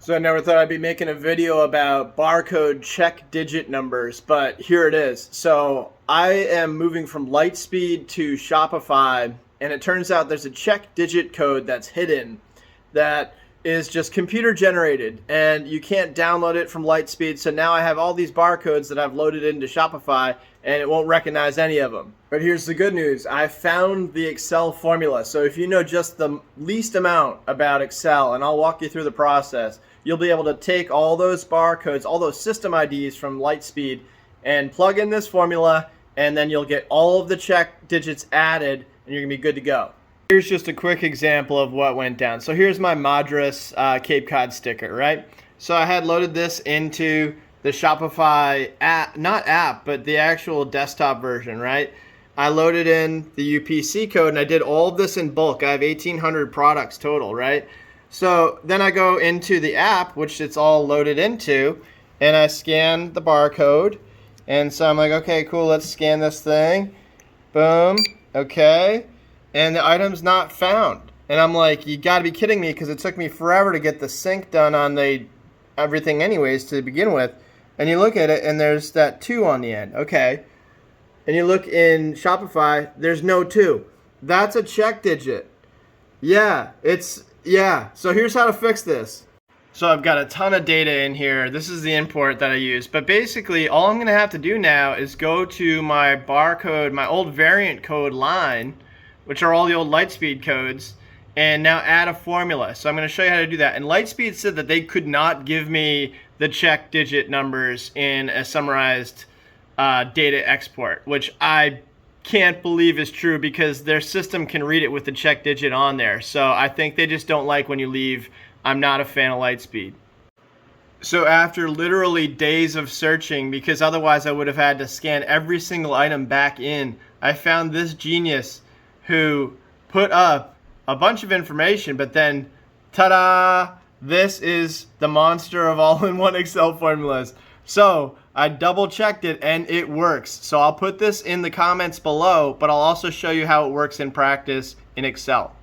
So I never thought I'd be making a video about barcode check digit numbers, but here it is. So I am moving from Lightspeed to Shopify, and it turns out there's a check digit code that's hidden that is just computer generated, and you can't download it from Lightspeed. So now I have all these barcodes that I've loaded into Shopify, and it won't recognize any of them. But here's the good news. I found the Excel formula. So if you know just the least amount about Excel, and I'll walk you through the process, you'll be able to take all those barcodes, all those system IDs from Lightspeed, and plug in this formula, and then you'll get all of the check digits added, and you're gonna be good to go. Here's just a quick example of what went down. So here's my Madras Cape Cod sticker, right? So I had loaded this into the Shopify app, not app, but the actual desktop version, right? I loaded in the UPC code, and I did all of this in bulk. I have 1,800 products total, right? So then I go into the app, which it's all loaded into, and I scan the barcode. And so I'm like, okay, cool, let's scan this thing. Boom, okay. And the item's not found. And I'm like, you gotta be kidding me, because it took me forever to get the sync done on the everything anyways to begin with. And you look at it, and there's that 2 on the end, okay. And you look in Shopify, there's no 2. That's a check digit. Yeah, so here's how to fix this. So I've got a ton of data in here. This is the import that I use. But basically, all I'm gonna have to do now is go to my barcode, my old variant code line, which are all the old Lightspeed codes, and now add a formula. So I'm gonna show you how to do that. And Lightspeed said that they could not give me the check digit numbers in a summarized data export, which I can't believe is true, because their system can read it with the check digit on there. So I think they just don't like when you leave. I'm not a fan of Lightspeed. So after literally days of searching, because otherwise I would have had to scan every single item back in, I found this genius who put up a bunch of information, but then ta-da, this is the monster of all-in-one Excel formulas. So I double checked it, and it works. So I'll put this in the comments below, but I'll also show you how it works in practice in Excel.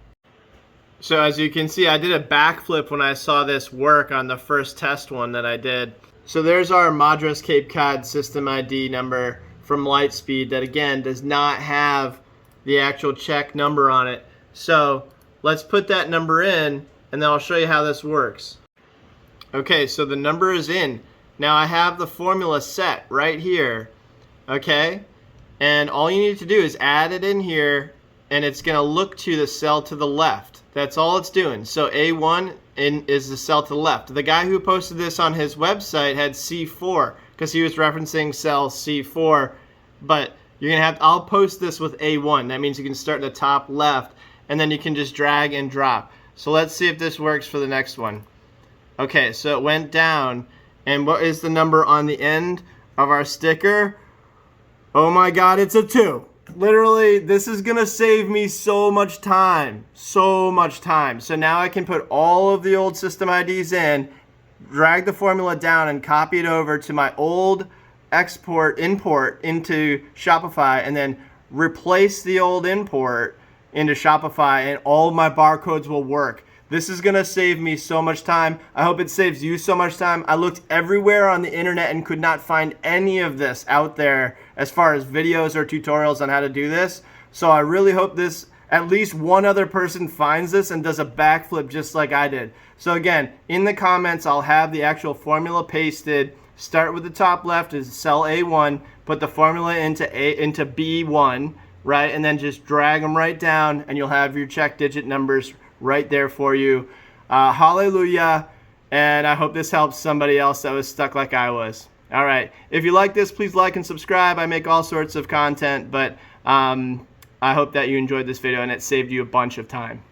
So as you can see, I did a backflip when I saw this work on the first test one that I did. So there's our Madras Cape Cod system ID number from Lightspeed that, again, does not have the actual check number on it. So let's put that number in, and then I'll show you how this works. Okay, so the number is in. Now I have the formula set right here, okay? And all you need to do is add it in here, and it's gonna look to the cell to the left. That's all it's doing. So A1 is the cell to the left. The guy who posted this on his website had C4, because he was referencing cell C4, but you're gonna have, I'll post this with A1. That means you can start in the top left, and then you can just drag and drop. So let's see if this works for the next one. Okay, so it went down, and what is the number on the end of our sticker? Oh my God, it's a 2. Literally, this is gonna save me so much time, so much time. So now I can put all of the old system IDs in, drag the formula down, and copy it over to my old import into Shopify, and then replace the old import into Shopify, and all of my barcodes will work. This is gonna save me so much time. I hope it saves you so much time. I looked everywhere on the internet and could not find any of this out there as far as videos or tutorials on how to do this. So I really hope this, at least one other person finds this and does a backflip just like I did. So again, in the comments, I'll have the actual formula pasted. Start with the top left is cell A1, put the formula into B1, right? And then just drag them right down, and you'll have your check digit numbers right there for you. Hallelujah. And I hope this helps somebody else that was stuck like I was. All right. If you like this, please like and subscribe. I make all sorts of content, but I hope that you enjoyed this video and it saved you a bunch of time.